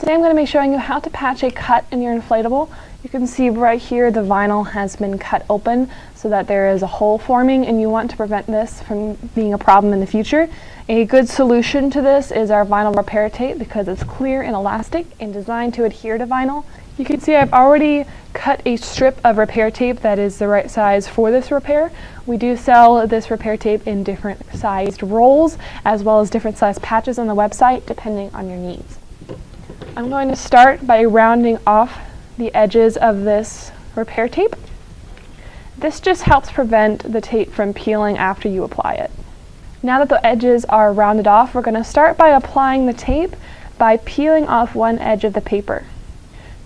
Today I'm going to be showing you how to patch a cut in your inflatable. You can see right here the vinyl has been cut open so that there is a hole forming, and you want to prevent this from being a problem in the future. A good solution to this is our vinyl repair tape because it's clear and elastic and designed to adhere to vinyl. You can see I've already cut a strip of repair tape that is the right size for this repair. We do sell this repair tape in different sized rolls as well as different size patches on the website depending on your needs. I'm going to start by rounding off the edges of this repair tape. This just helps prevent the tape from peeling after you apply it. Now that the edges are rounded off, we're going to start by applying the tape by peeling off one edge of the paper.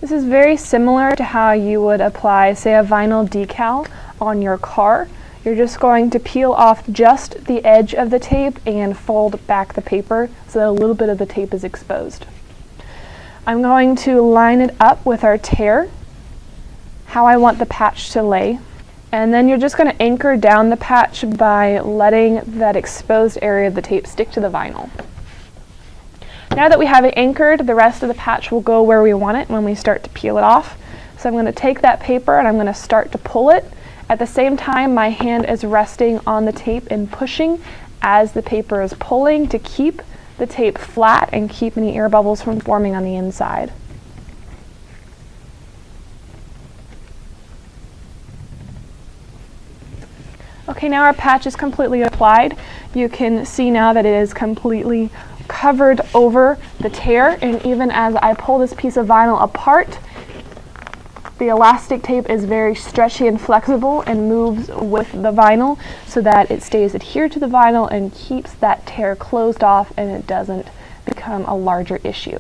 This is very similar to how you would apply, say, a vinyl decal on your car. You're just going to peel off just the edge of the tape and fold back the paper so that a little bit of the tape is exposed. I'm going to line it up with our tear, how I want the patch to lay, and then you're just going to anchor down the patch by letting that exposed area of the tape stick to the vinyl. Now that we have it anchored, the rest of the patch will go where we want it when we start to peel it off. So I'm going to take that paper and I'm going to start to pull it. At the same time, my hand is resting on the tape and pushing as the paper is pulling to keep the tape flat and keep any air bubbles from forming on the inside. Okay, now our patch is completely applied. You can see now that it is completely covered over the tear, and even as I pull this piece of vinyl apart, the elastic tape is very stretchy and flexible and moves with the vinyl so that it stays adhered to the vinyl and keeps that tear closed off and it doesn't become a larger issue.